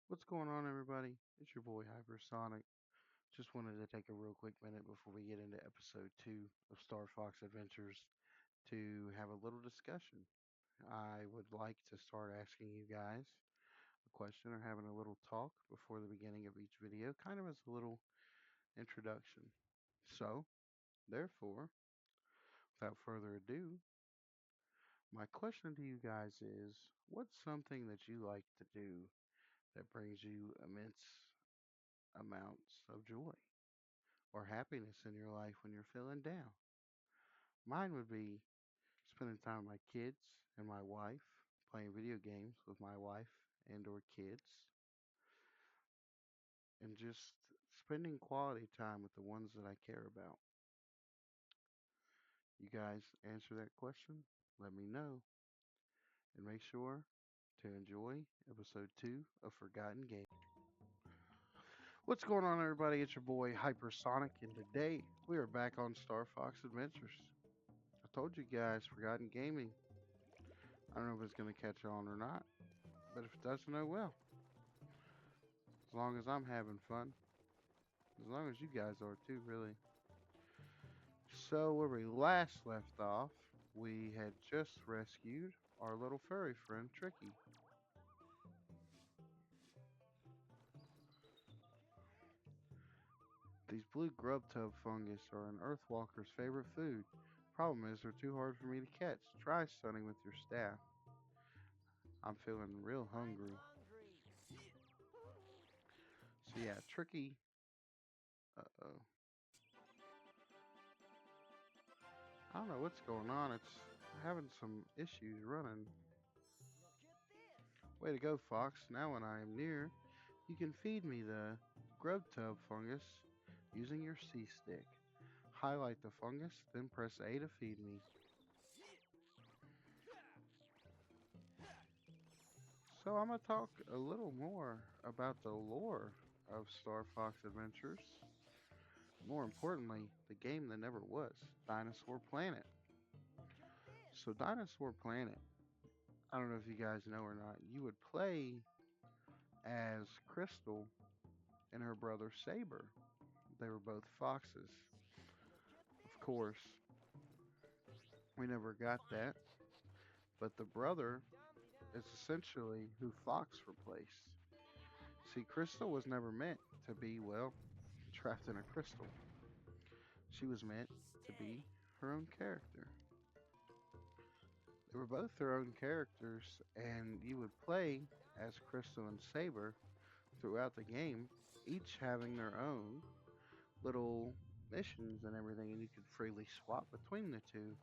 What's going on, everybody? It's your boy Hypersonic. Just wanted to take a real quick minute before we get into episode 2 of StarFox Adventures to have a little discussion. I would like to start asking you guys a question or having a little talk before the beginning of each video, kind of as a little introduction. So, therefore, without further ado, my question to you guys is what's something that you like to do that brings you immense amounts of joy or happiness in your life when you're feeling down? Mine would be spending time with my kids and my wife, playing video games with my wife and or kids, and just spending quality time with the ones that I care about. You guys answer that question? Let me know and make sure to enjoy episode 2 of Forgotten Game. What's going on, everybody? It's your boy Hypersonic, and today we are back on Star Fox Adventures. I told you guys, Forgotten Gaming. I don't know if it's going to catch on or not, but if it doesn't, oh well. As long as I'm having fun, as long as you guys are too, really. So, where we last left off, we had just rescued our little furry friend, Tricky. These blue grub tub fungus are an earthwalker's favorite food. Problem is, they're too hard for me to catch. Try stunning with your staff. I'm feeling real hungry. So yeah, Tricky. Uh-oh. I don't know what's going on. It's having some issues running. Way to go, Fox. Now when I am near, you can feed me the grub tub fungus using your C stick. Highlight the fungus, then press A to feed me. So I'm going to talk a little more about the lore of Star Fox Adventures. More importantly, the game that never was, Dinosaur Planet. So Dinosaur Planet, I don't know if you guys know or not, you would play as Crystal and her brother Saber. They were both foxes. Of course, we never got that, but the brother is essentially who Fox replaced. See, Crystal was never meant to be, well, trapped in a crystal. She was meant to be her own character. They were both their own characters, and you would play as Crystal and Saber throughout the game, each having their own little missions and everything, and you could freely swap between the two.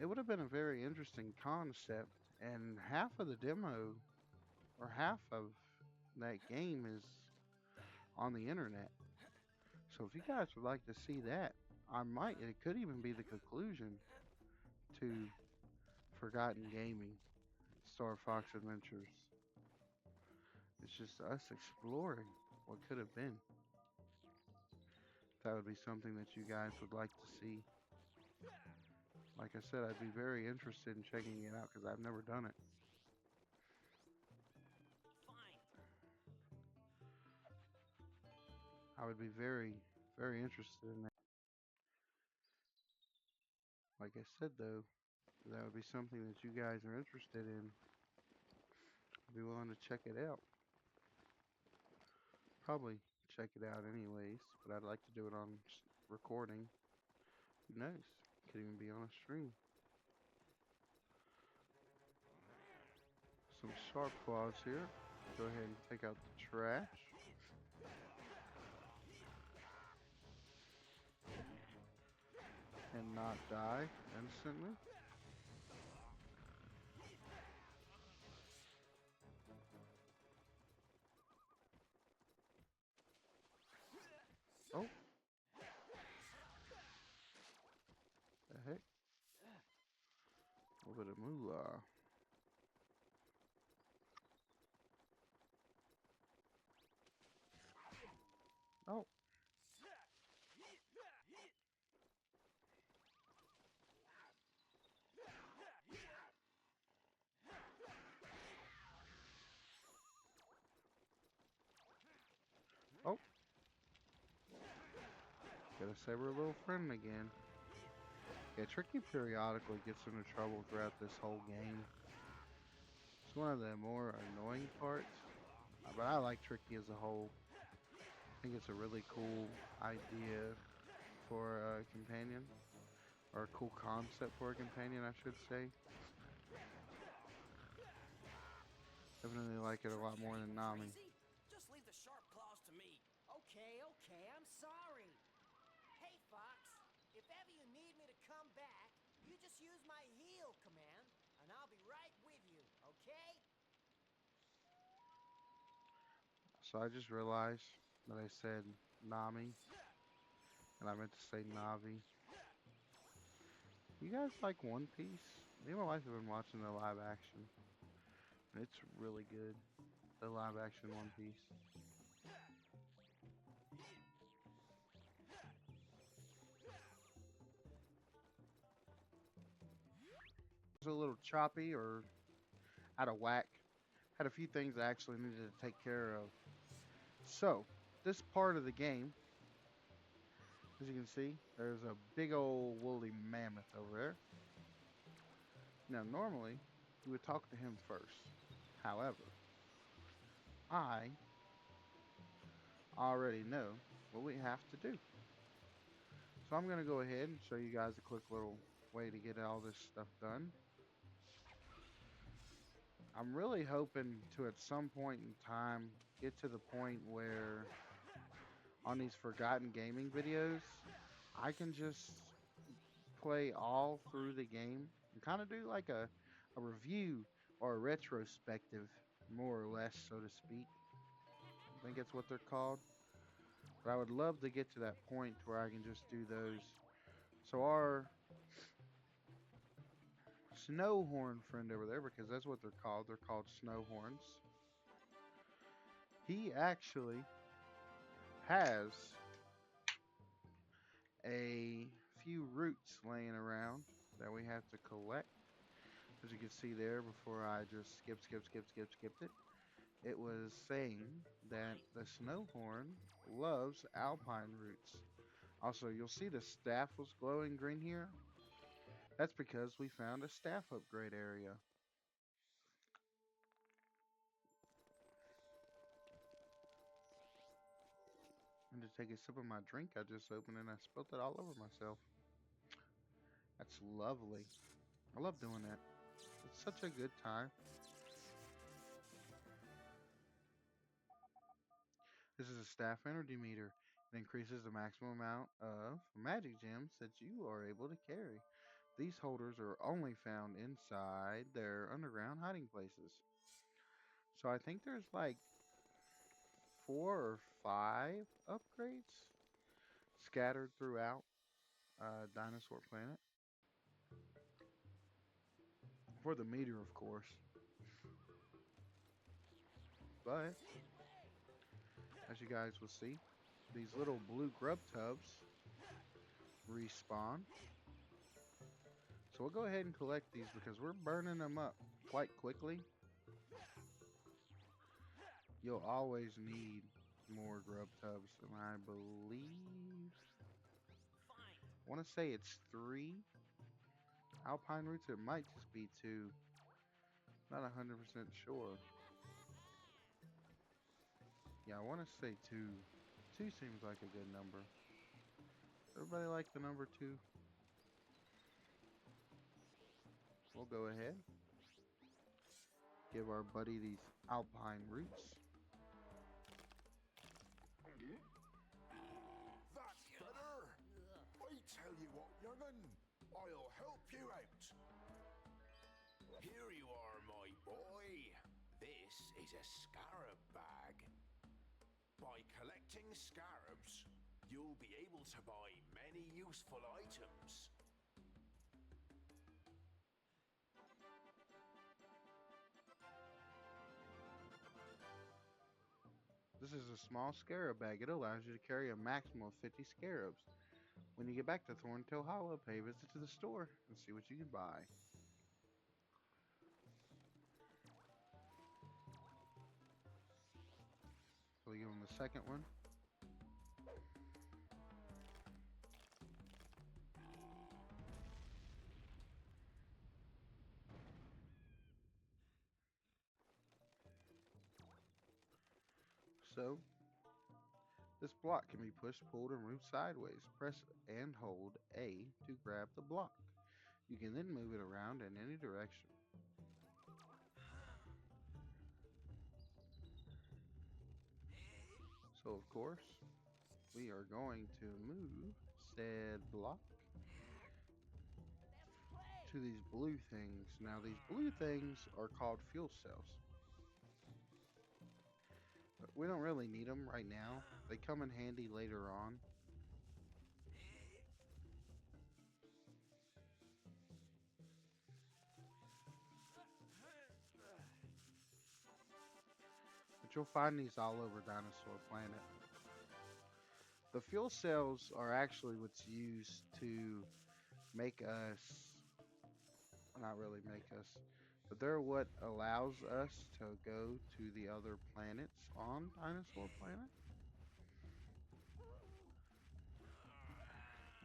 It would have been a very interesting concept, and half of the demo, or half of that game, is on the internet. So if you guys would like to see that, it could even be the conclusion to Forgotten Gaming, Star Fox Adventures. It's just us exploring what could have been. That would be something that you guys would like to see. Like I said, I'd be very interested in checking it out because I've never done it. I would be very, very interested in that. Like I said, though, that would be something that you guys are interested in. I'd be willing to check it out. Probably check it out anyways, but I'd like to do it on recording. Who knows? Could even be on a stream. Some sharp claws here. Go ahead and take out the trash. And not die instantly. Oh, the heck? A little bit of moolah. Oh. Gotta save her little friend again. Yeah, Tricky periodically gets into trouble throughout this whole game. It's one of the more annoying parts, but I like Tricky as a whole. I think it's a really cool idea for a companion, or a cool concept for a companion, I should say. Definitely like it a lot more than Nami. Just leave the sharp claws to me. Okay, I'm sorry. Hey, Fox, if ever you need me to come back, you just use my heal command, and I'll be right with you, okay? So I just realized that I said Nami, and I meant to say Navi. You guys like One Piece? Me and my wife have been watching the live action, and it's really good. The live action One Piece. It was a little choppy or out of whack. Had a few things I actually needed to take care of. So, this part of the game, as you can see, there's a big old woolly mammoth over there. Now, normally, you would talk to him first. However, I already know what we have to do. So I'm going to go ahead and show you guys a quick little way to get all this stuff done. I'm really hoping to, at some point in time, get to the point where on these forgotten gaming videos, I can just play all through the game and kind of do like a review or a retrospective, more or less, so to speak. I think that's what they're called. But I would love to get to that point where I can just do those. So our SnowHorn friend over there, because that's what they're called SnowHorns. He actually has a few roots laying around that we have to collect. As you can see there, before I just skipped it, it was saying that the SnowHorn loves alpine roots. Also, you'll see the staff was glowing green here. That's because we found a staff upgrade area. And to take a sip of my drink I just opened and I spilled it all over myself. That's lovely. I love doing that. It's such a good time. This is a staff energy meter. It increases the maximum amount of magic gems that you are able to carry. These holders are only found inside their underground hiding places. So I think there's like 4 or 5 upgrades scattered throughout Dinosaur Planet. For the meter, of course. But, as you guys will see, these little blue grub tubs respawn. So we'll go ahead and collect these because we're burning them up quite quickly. You'll always need more grub tubs, and I believe, I want to say it's 3 alpine roots. It might just be 2. Not 100% sure. Yeah, I want to say 2. 2 seems like a good number. Everybody like the number 2? We'll go ahead. Give our buddy these alpine roots. That's better. I tell you what, young'un, I'll help you out. Here you are, my boy. This is a scarab bag. By collecting scarabs, you'll be able to buy many useful items. This is a small scarab bag. It allows you to carry a maximum of 50 scarabs. When you get back to Thorntail Hollow, pay a visit to the store and see what you can buy. So we give him the second one. So, this block can be pushed, pulled, and moved sideways. Press and hold A to grab the block. You can then move it around in any direction. So, of course, we are going to move said block to these blue things. Now, these blue things are called fuel cells. But we don't really need them right now. They come in handy later on. But you'll find these all over Dinosaur Planet. The fuel cells are actually what's used to make us, not really make us, but they're what allows us to go to the other planets on Dinosaur Planet.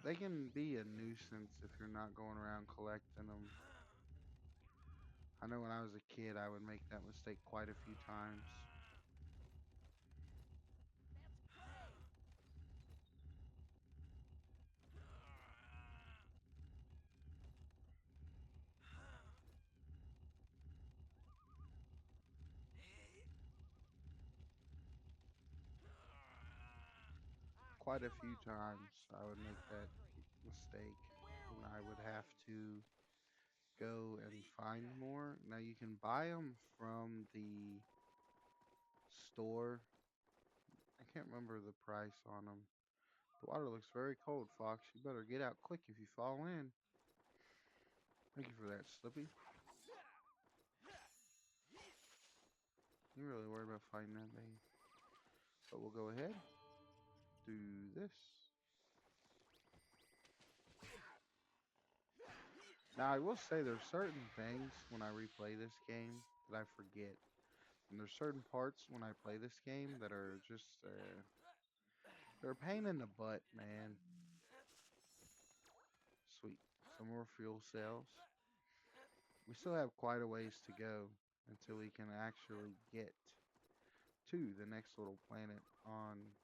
They can be a nuisance if you're not going around collecting them. I know when I was a kid, I would make that mistake quite a few times. Quite a few times, I would make that mistake, and I would have to go and find more. Now you can buy them from the store. I can't remember the price on them. The water looks very cold, Fox. You better get out quick if you fall in. Thank you for that, Slippy. You really worried about fighting that thing. But we'll go ahead. Do this. Now I will say there's certain things when I replay this game that I forget. And there's certain parts when I play this game that are just they're a pain in the butt, man. Sweet. Some more fuel cells. We still have quite a ways to go until we can actually get to the next little planet on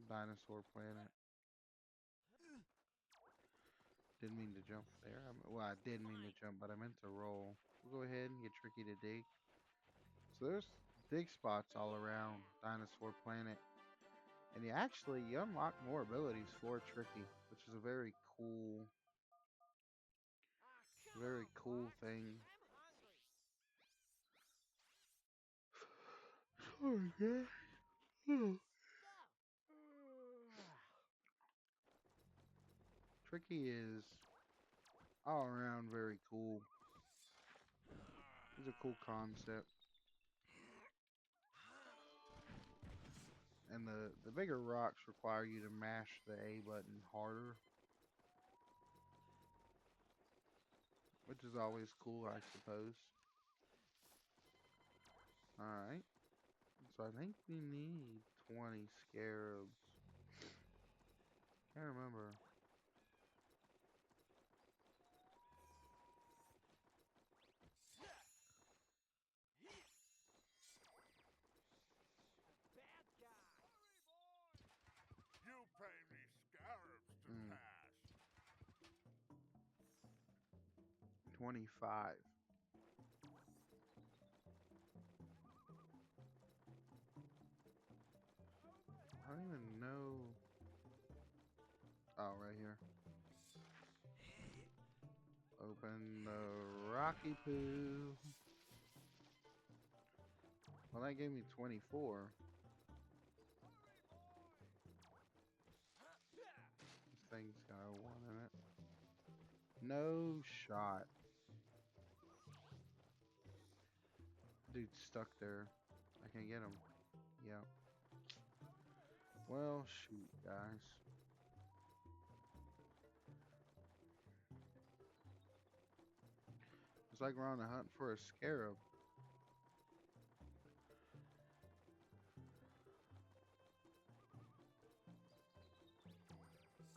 Dinosaur Planet. Didn't mean to jump there. Well, I did mean to jump, but I meant to roll. We'll go ahead and get Tricky to dig. So there's dig spots all around Dinosaur Planet. And you unlock more abilities for Tricky, which is a very cool thing. Sorry, guys. Tricky is all around very cool. It's a cool concept. And the bigger rocks require you to mash the A button harder, which is always cool, I suppose. Alright. So I think we need 20 scarabs. Can't remember. You pay me scarabs to Mm, pass. 25. I don't even know. Oh, right here. Open the Rocky Poo. Well, that gave me 24. This thing's got a 1 in it. No shot. Dude's stuck there. I can't get him. Yep. Well, shoot, guys. It's like we're on the hunt for a scarab.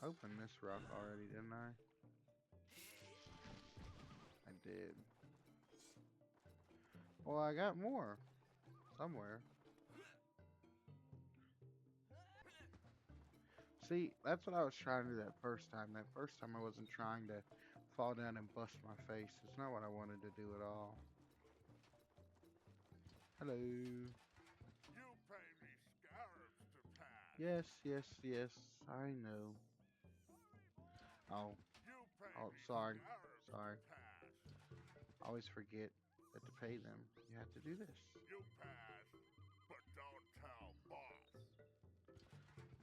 I opened this rock already, didn't I? I did. Well, I got more. Somewhere. See, that's what I was trying to do that first time. That first time I wasn't trying to fall down and bust my face. It's not what I wanted to do at all. Hello. You pay me scarabs to pass. Yes, yes, yes. I know. Oh, You pay oh, me sorry. scarabs to Sorry. pass. I always forget that to pay them, you have to do this. You pass, but don't tell boss.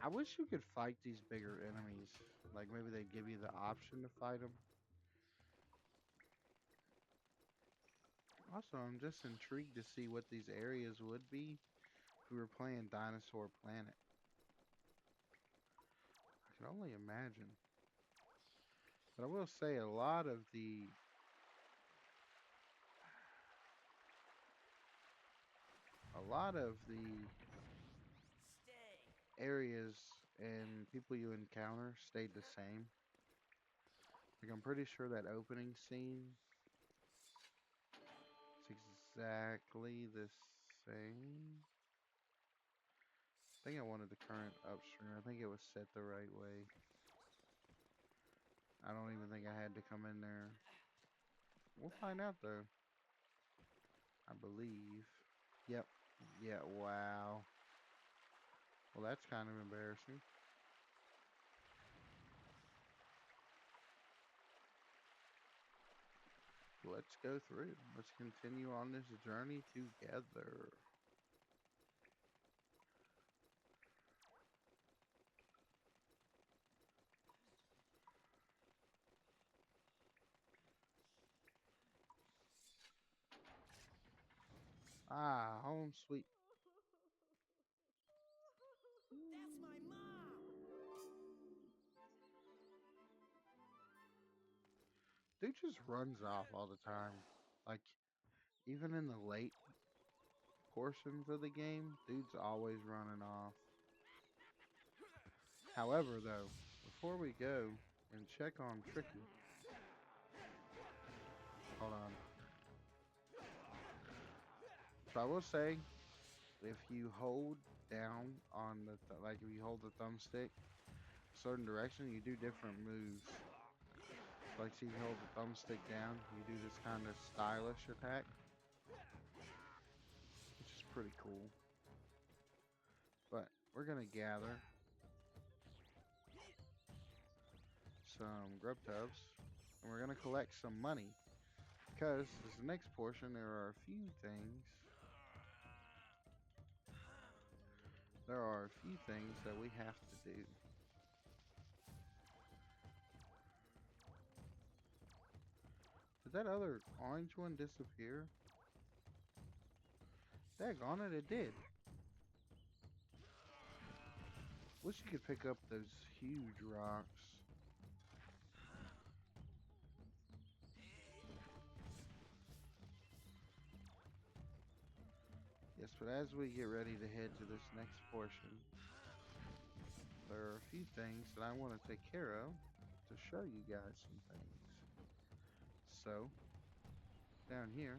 I wish you could fight these bigger enemies. Like maybe they give you the option to fight them. Also, I'm just intrigued to see what these areas would be if we were playing Dinosaur Planet. I can only imagine. But I will say a lot of the Stay. areas and people you encounter stayed the same. Like I'm pretty sure that opening scene is exactly the same. I think I wanted the current upstream. I think it was set the right way. I don't even think I had to come in there. We'll find out though. I believe. Yep. Yeah, wow. Well, that's kind of embarrassing. Let's go through. Let's continue on this journey together. Ah, home sweet. That's my mom! Dude just runs off all the time. Like, even in the late portions of the game, dude's always running off. However, though, before we go and check on Tricky, hold on. So I will say, if you hold down on like if you hold the thumbstick a certain direction, you do different moves. So like, see, if you hold the thumbstick down, you do this kind of stylish attack, which is pretty cool. But we're gonna gather some grub tubs, and we're gonna collect some money. Because this next portion, there are a few things. There are a few things that we have to do. Did that other orange one disappear? Daggone it, it did. Wish you could pick up those huge rocks. Yes, but as we get ready to head to this next portion, there are a few things that I want to take care of to show you guys some things. So, down here,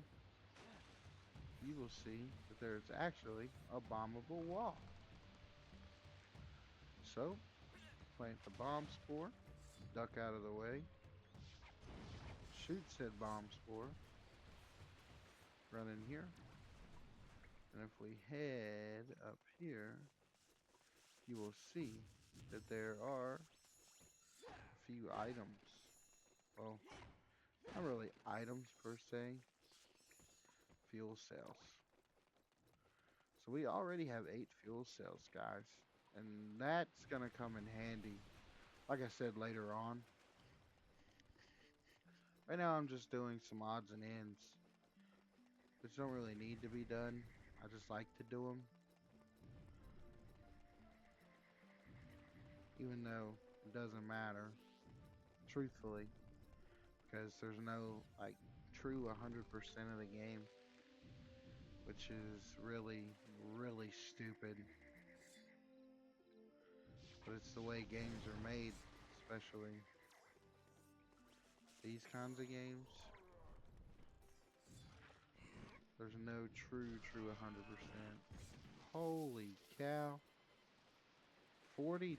you will see that there's actually a bombable wall. So, plant the bomb spore, duck out of the way, shoot said bomb spore, run in here, and if we head up here, you will see that there are a few items. Well, not really items per se, fuel cells. So we already have 8 fuel cells, guys, and that's gonna come in handy. Like I said, later on. Right now I'm just doing some odds and ends, which don't really need to be done. I just like to do them, even though it doesn't matter, truthfully, because there's no like true 100% of the game, which is really, really stupid. But it's the way games are made, especially these kinds of games. There's no true 100%. Holy cow. 42.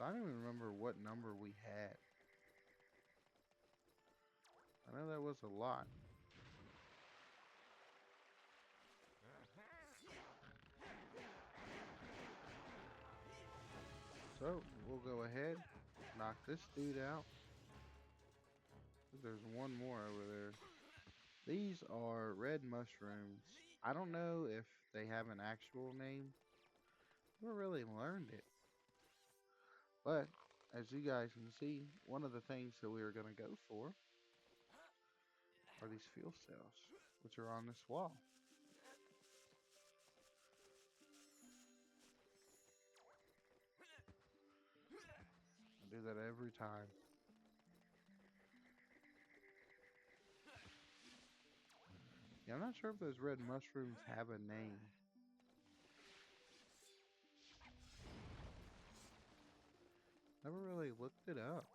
So I don't even remember what number we had. I know that was a lot. So we'll go ahead, knock this dude out. There's one more over there. These are red mushrooms. I don't know if they have an actual name. Never really learned it. But as you guys can see, one of the things that we are going to go for are these fuel cells, which are on this wall. I do that every time. Yeah, I'm not sure if those red mushrooms have a name. Never really looked it up.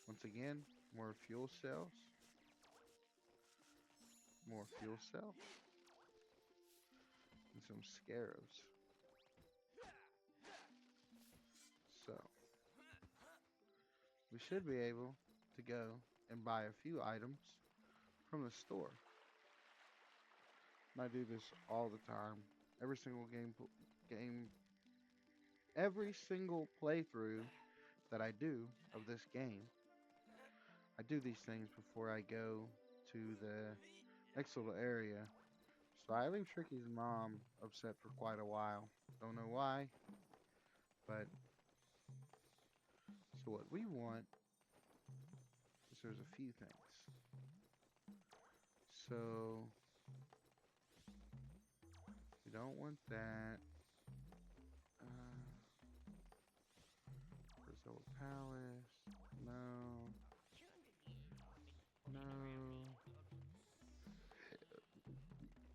Once again, more fuel cells. More fuel cells. And some scarabs. So, we should be able to go and buy a few items from the store. And I do this all the time. Every single every single playthrough that I do of this game, I do these things before I go to the next little area. So I leave Tricky's mom upset for quite a while. Don't know why, but so what we want is there's a few things. So we don't want that. Brazil Palace. No. No.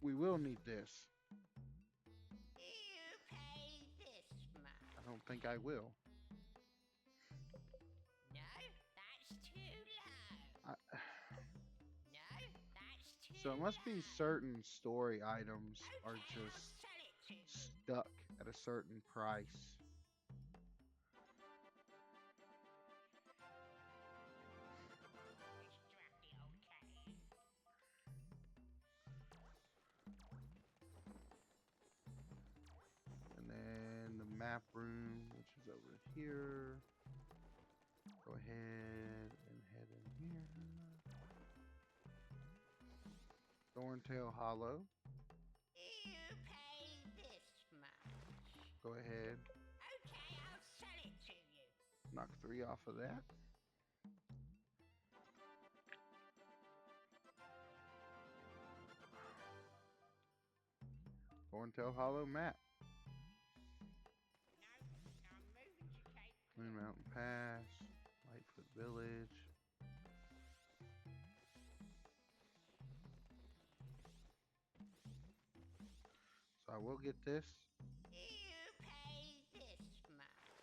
We will need this. You pay this much. I don't think I will. No, that's too low. I, No, that's too so it must be low. certain story items are Okay, I'll just sell it to you. stuck at a certain price. Extract the old cat. And then the map room, which is over here. Go ahead and head in here. Thorntail Hollow. You pay this much. Go ahead. Okay, I'll sell it to you. Knock 3 off of that. Thorntail Hollow map. No, I'm moving to Cape Moon Clear. Mountain Pass. Lightfoot Village. So I will get this. You pay this much.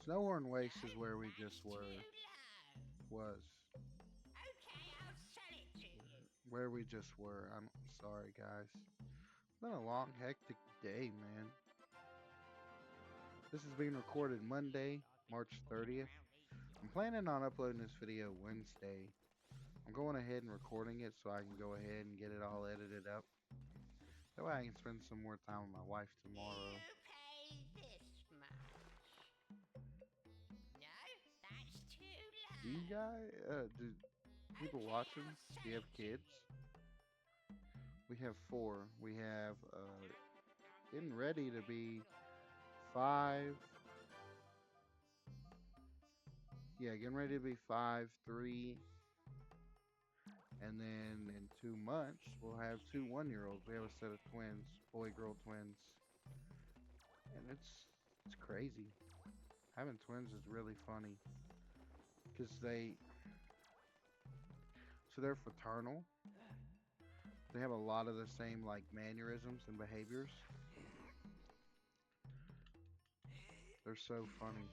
SnowHorn Waste No, is where we that's just too were. low. Was. Okay, I'll sell it to you. Where we just were. I'm sorry, guys. It's been a long, hectic day, man. This is being recorded Monday, March 30th. I'm planning on uploading this video Wednesday. I'm going ahead and recording it so I can go ahead and get it all edited up. That way I can spend some more time with my wife tomorrow. You pay this much. No, that's too low. Do you guys, do people Okay, watching, I'll do sell you have it to you. kids? We have 4. We have, getting ready to be 5. Yeah, getting ready to be 5, 3. And then in 2 months, we'll have 2 1-year-olds. We have a set of twins, boy-girl twins. And it's crazy. Having twins is really funny. Because they're fraternal. They have a lot of the same, like, mannerisms and behaviors. They're so funny.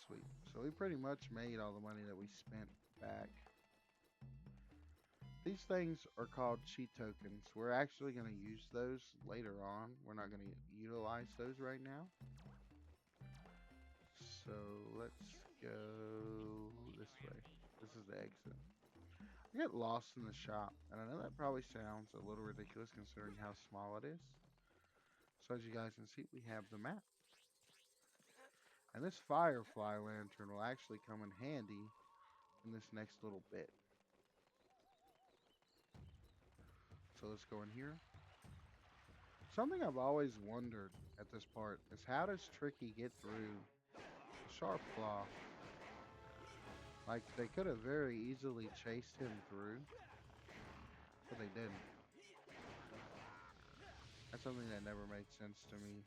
Sweet. So we pretty much made all the money that we spent back. These things are called cheat tokens. We're actually going to use those later on. We're not going to utilize those right now. So let's go this way. This is the exit. I get lost in the shop, and I know that probably sounds a little ridiculous considering how small it is. So as you guys can see, we have the map. And this firefly lantern will actually come in handy in this next little bit. So let's go in here. Something I've always wondered at this part is how does Tricky get through Sharp Claw? Like, they could have very easily chased him through, but they didn't. That's something that never made sense to me.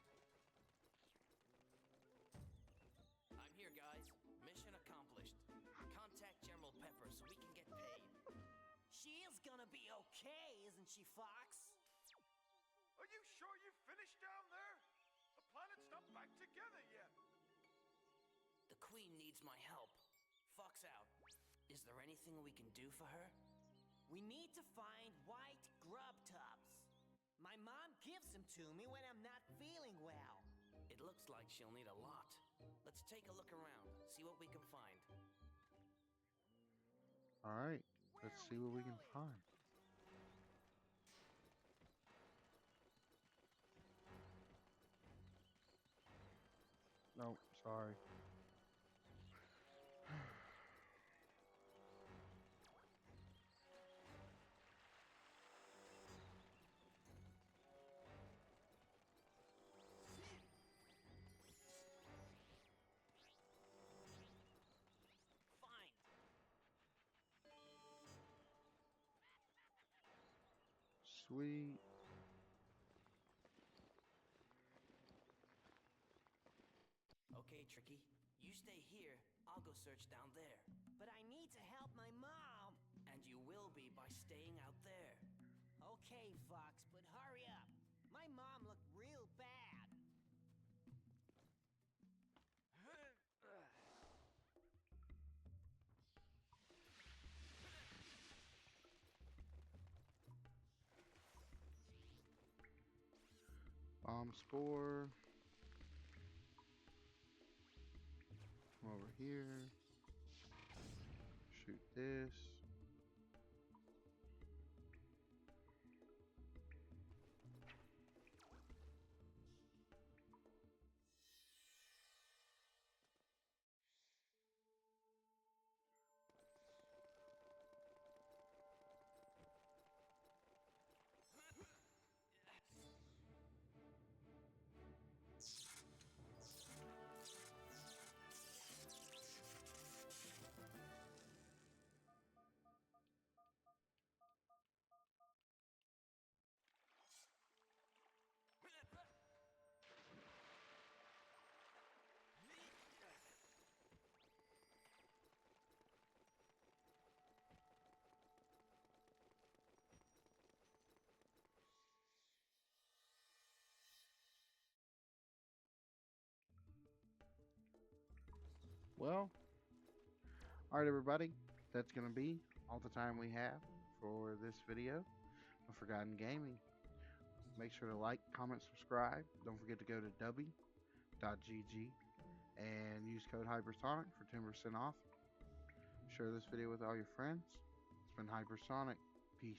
I'm here, guys. Mission accomplished. Contact General Pepper so we can get paid. She is gonna be okay, isn't she, Fox? Are you sure you finished down there? The planet's not back together yet. The Queen needs my help. Fox out. Is there anything we can do for her? We need to find white grub tubs. My mom gives them to me when I'm not feeling well. It looks like she'll need a lot. Let's take a look around, see what we can find. Alright, let's see what we can find. Nope, sorry. Find! Sweet. Okay, Tricky. You stay here. I'll go search down there. But I need to help my mom. And you will be by staying out there. Okay, Fox, but hurry up. My mom looked real bad. Bomb spore. Come over here. Shoot this. Well, alright, everybody. That's going to be all the time we have for this video of Forgotten Gaming. Make sure to like, comment, subscribe. Don't forget to go to w.gg and use code Hypersonic for 10% off. Share this video with all your friends. It's been Hypersonic. Peace.